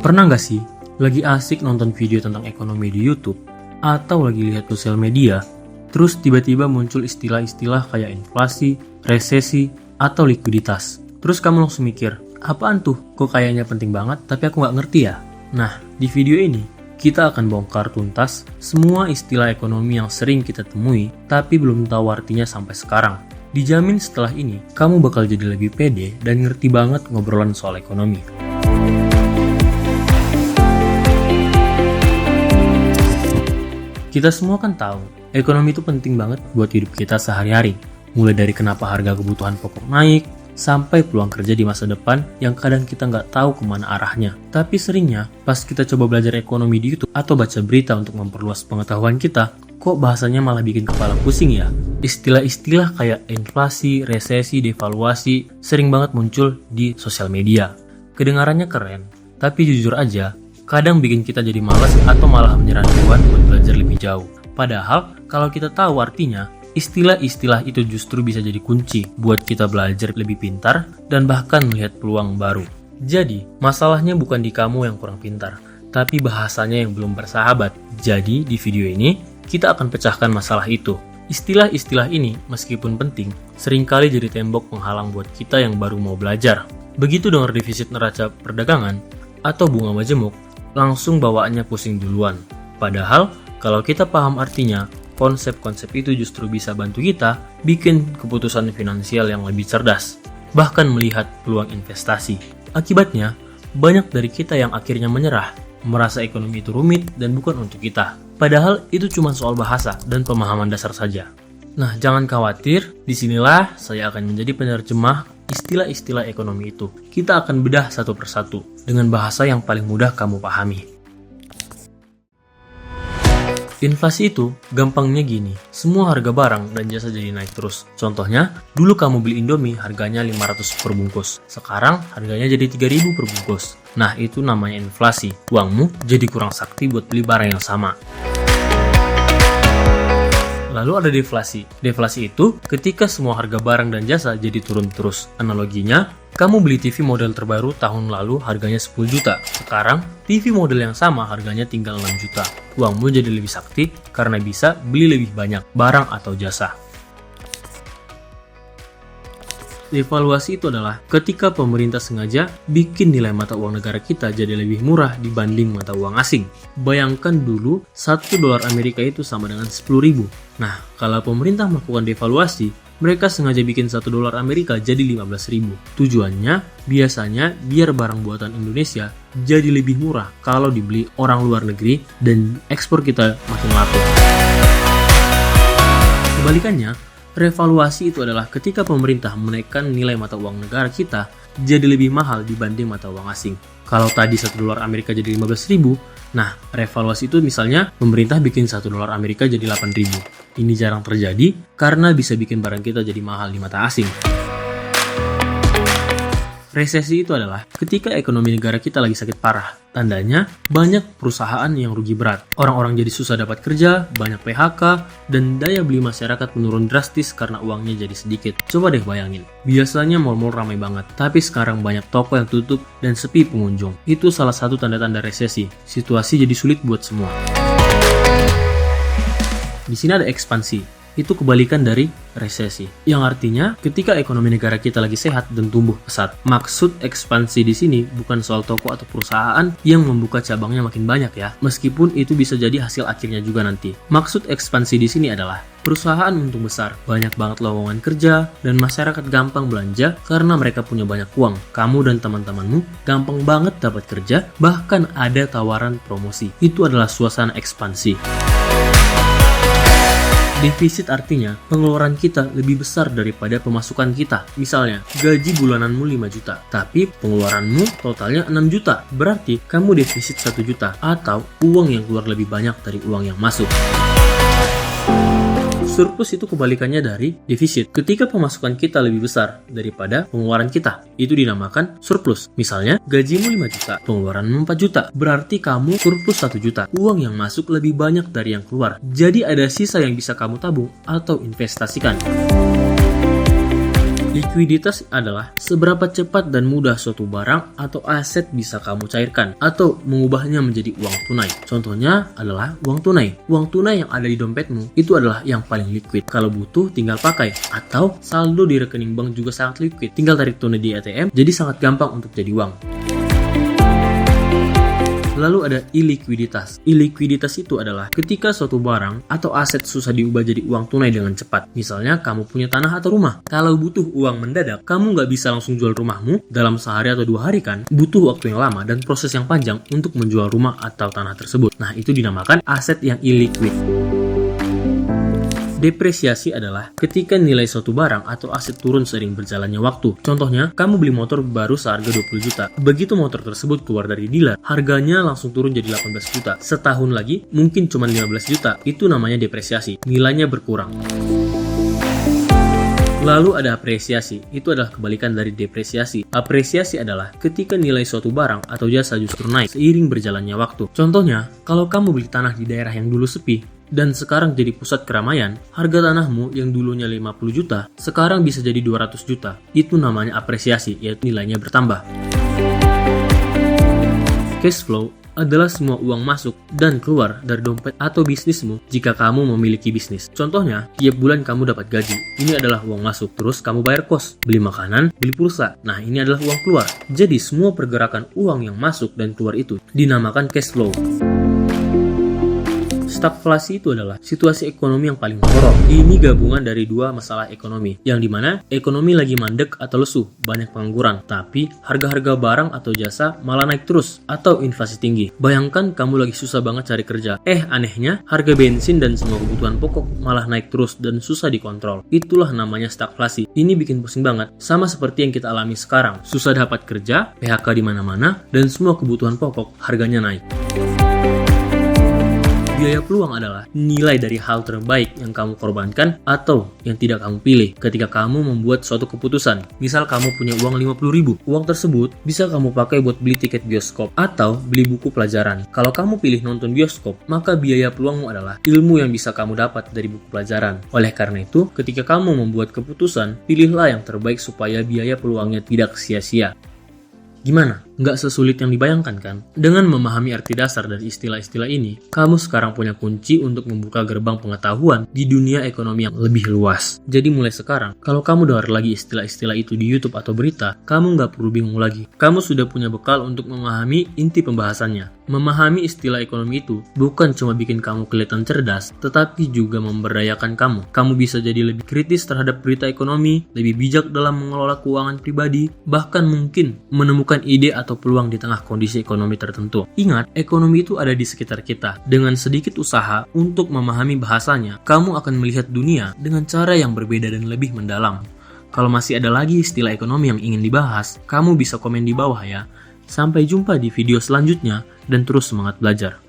Pernah nggak sih, lagi asik nonton video tentang ekonomi di YouTube, atau lagi lihat sosial media, terus tiba-tiba muncul istilah-istilah kayak inflasi, resesi, atau likuiditas. Terus kamu langsung mikir, apaan tuh? Kok kayaknya penting banget, tapi aku nggak ngerti ya? Nah, di video ini, kita akan bongkar tuntas semua istilah ekonomi yang sering kita temui, tapi belum tahu artinya sampai sekarang. Dijamin setelah ini, kamu bakal jadi lebih pede dan ngerti banget ngobrolan soal ekonomi. Kita semua kan tahu, ekonomi itu penting banget buat hidup kita sehari-hari. Mulai dari kenapa harga kebutuhan pokok naik, sampai peluang kerja di masa depan yang kadang kita nggak tahu kemana arahnya. Tapi seringnya, pas kita coba belajar ekonomi di YouTube atau baca berita untuk memperluas pengetahuan kita, kok bahasanya malah bikin kepala pusing ya? Istilah-istilah kayak inflasi, resesi, devaluasi sering banget muncul di sosial media. Kedengarannya keren, tapi jujur aja, kadang bikin kita jadi malas atau malah menyerah duluan buat belajar lebih jauh. Padahal, kalau kita tahu artinya, istilah-istilah itu justru bisa jadi kunci buat kita belajar lebih pintar dan bahkan melihat peluang baru. Jadi, masalahnya bukan di kamu yang kurang pintar, tapi bahasanya yang belum bersahabat. Jadi, di video ini, kita akan pecahkan masalah itu. Istilah-istilah ini, meskipun penting, seringkali jadi tembok penghalang buat kita yang baru mau belajar. Begitu dengar defisit neraca perdagangan atau bunga majemuk, langsung bawaannya pusing duluan. Padahal, kalau kita paham artinya, konsep-konsep itu justru bisa bantu kita bikin keputusan finansial yang lebih cerdas, bahkan melihat peluang investasi. Akibatnya, banyak dari kita yang akhirnya menyerah, merasa ekonomi itu rumit dan bukan untuk kita. Padahal itu cuma soal bahasa dan pemahaman dasar saja. Nah, jangan khawatir, disinilah saya akan menjadi penerjemah istilah-istilah ekonomi itu. Kita akan bedah satu persatu dengan bahasa yang paling mudah kamu pahami. Inflasi itu gampangnya gini, semua harga barang dan jasa jadi naik terus. Contohnya, dulu kamu beli Indomie harganya 500 per bungkus, sekarang harganya jadi 3.000 per bungkus. Nah, itu namanya inflasi. Uangmu jadi kurang sakti buat beli barang yang sama. Lalu ada deflasi. Deflasi itu ketika semua harga barang dan jasa jadi turun terus. Analoginya, kamu beli TV model terbaru tahun lalu harganya 10 juta. Sekarang, TV model yang sama harganya tinggal 6 juta. Uangmu jadi lebih sakti karena bisa beli lebih banyak barang atau jasa. Devaluasi itu adalah ketika pemerintah sengaja bikin nilai mata uang negara kita jadi lebih murah dibanding mata uang asing. Bayangkan dulu, 1 dolar Amerika itu sama dengan 10.000. Nah, kalau pemerintah melakukan devaluasi, mereka sengaja bikin 1 dolar Amerika jadi 15.000. Tujuannya, biasanya biar barang buatan Indonesia jadi lebih murah kalau dibeli orang luar negeri dan ekspor kita makin laku. Kebalikannya, revaluasi itu adalah ketika pemerintah menaikkan nilai mata uang negara kita jadi lebih mahal dibanding mata uang asing. Kalau tadi 1 dolar Amerika jadi 15.000, nah revaluasi itu misalnya pemerintah bikin 1 dolar Amerika jadi 8.000. Ini jarang terjadi karena bisa bikin barang kita jadi mahal di mata asing. Resesi itu adalah ketika ekonomi negara kita lagi sakit parah. Tandanya, banyak perusahaan yang rugi berat. Orang-orang jadi susah dapat kerja, banyak PHK, dan daya beli masyarakat menurun drastis karena uangnya jadi sedikit. Coba deh bayangin, biasanya mal-mal ramai banget, tapi sekarang banyak toko yang tutup dan sepi pengunjung. Itu salah satu tanda-tanda resesi. Situasi jadi sulit buat semua. Di sini ada ekspansi. Itu kebalikan dari resesi, yang artinya ketika ekonomi negara kita lagi sehat dan tumbuh pesat. Maksud ekspansi di sini bukan soal toko atau perusahaan yang membuka cabangnya makin banyak ya, meskipun itu bisa jadi hasil akhirnya juga nanti. Maksud ekspansi di sini adalah perusahaan untung besar, banyak banget lowongan kerja, dan masyarakat gampang belanja karena mereka punya banyak uang. Kamu dan teman-temanmu gampang banget dapat kerja, bahkan ada tawaran promosi. Itu adalah suasana ekspansi. Defisit artinya pengeluaran kita lebih besar daripada pemasukan kita. Misalnya, gaji bulananmu 5 juta, tapi pengeluaranmu totalnya 6 juta. Berarti kamu defisit 1 juta atau uang yang keluar lebih banyak dari uang yang masuk. Surplus itu kebalikannya dari defisit. Ketika pemasukan kita lebih besar daripada pengeluaran kita, itu dinamakan surplus. Misalnya, gajimu 5 juta, pengeluaranmu 4 juta. Berarti kamu surplus 1 juta. Uang yang masuk lebih banyak dari yang keluar. Jadi ada sisa yang bisa kamu tabung atau investasikan. Likuiditas adalah seberapa cepat dan mudah suatu barang atau aset bisa kamu cairkan atau mengubahnya menjadi uang tunai. Contohnya adalah uang tunai. Uang tunai yang ada di dompetmu itu adalah yang paling liquid. Kalau butuh tinggal pakai, atau saldo di rekening bank juga sangat liquid. Tinggal tarik tunai di ATM, jadi sangat gampang untuk jadi uang. Lalu ada ilikuiditas. Ilikuiditas itu adalah ketika suatu barang atau aset susah diubah jadi uang tunai dengan cepat. Misalnya kamu punya tanah atau rumah. Kalau butuh uang mendadak, kamu nggak bisa langsung jual rumahmu dalam sehari atau 2 hari kan? Butuh waktu yang lama dan proses yang panjang untuk menjual rumah atau tanah tersebut. Nah, itu dinamakan aset yang illiquid. Depresiasi adalah ketika nilai suatu barang atau aset turun seiring berjalannya waktu. Contohnya, kamu beli motor baru seharga 20 juta. Begitu motor tersebut keluar dari dealer, harganya langsung turun jadi 18 juta. Setahun lagi, mungkin cuma 15 juta. Itu namanya depresiasi. Nilainya berkurang. Lalu ada apresiasi, itu adalah kebalikan dari depresiasi. Apresiasi adalah ketika nilai suatu barang atau jasa justru naik seiring berjalannya waktu. Contohnya, kalau kamu beli tanah di daerah yang dulu sepi, dan sekarang jadi pusat keramaian, harga tanahmu yang dulunya 50 juta, sekarang bisa jadi 200 juta. Itu namanya apresiasi, yaitu nilainya bertambah. Cash flow adalah semua uang masuk dan keluar dari dompet atau bisnismu jika kamu memiliki bisnis. Contohnya, tiap bulan kamu dapat gaji. Ini adalah uang masuk, terus kamu bayar kos, beli makanan, beli pulsa. Nah, ini adalah uang keluar. Jadi, semua pergerakan uang yang masuk dan keluar itu dinamakan cash flow. Stagflasi itu adalah situasi ekonomi yang paling horor. Ini gabungan dari dua masalah ekonomi, yang dimana ekonomi lagi mandek atau lesu, banyak pengangguran, tapi harga-harga barang atau jasa malah naik terus, atau inflasi tinggi. Bayangkan kamu lagi susah banget cari kerja. Anehnya, harga bensin dan semua kebutuhan pokok malah naik terus dan susah dikontrol. Itulah namanya stagflasi. Ini bikin pusing banget, sama seperti yang kita alami sekarang. Susah dapat kerja, PHK di mana-mana, dan semua kebutuhan pokok harganya naik. Biaya peluang adalah nilai dari hal terbaik yang kamu korbankan atau yang tidak kamu pilih ketika kamu membuat suatu keputusan. Misal kamu punya uang 50.000, uang tersebut bisa kamu pakai buat beli tiket bioskop atau beli buku pelajaran. Kalau kamu pilih nonton bioskop, maka biaya peluangmu adalah ilmu yang bisa kamu dapat dari buku pelajaran. Oleh karena itu, ketika kamu membuat keputusan, pilihlah yang terbaik supaya biaya peluangnya tidak sia-sia. Gimana? Nggak sesulit yang dibayangkan kan? Dengan memahami arti dasar dari istilah-istilah ini, kamu sekarang punya kunci untuk membuka gerbang pengetahuan di dunia ekonomi yang lebih luas. Jadi mulai sekarang, kalau kamu dengar lagi istilah-istilah itu di YouTube atau berita, kamu nggak perlu bingung lagi. Kamu sudah punya bekal untuk memahami inti pembahasannya. Memahami istilah ekonomi itu bukan cuma bikin kamu kelihatan cerdas, tetapi juga memberdayakan kamu. Kamu bisa jadi lebih kritis terhadap berita ekonomi, lebih bijak dalam mengelola keuangan pribadi, bahkan mungkin menemukan ide atau peluang di tengah kondisi ekonomi tertentu. Ingat, ekonomi itu ada di sekitar kita. Dengan sedikit usaha untuk memahami bahasanya, kamu akan melihat dunia dengan cara yang berbeda dan lebih mendalam. Kalau masih ada lagi istilah ekonomi yang ingin dibahas, kamu bisa komen di bawah ya. Sampai jumpa di video selanjutnya dan terus semangat belajar.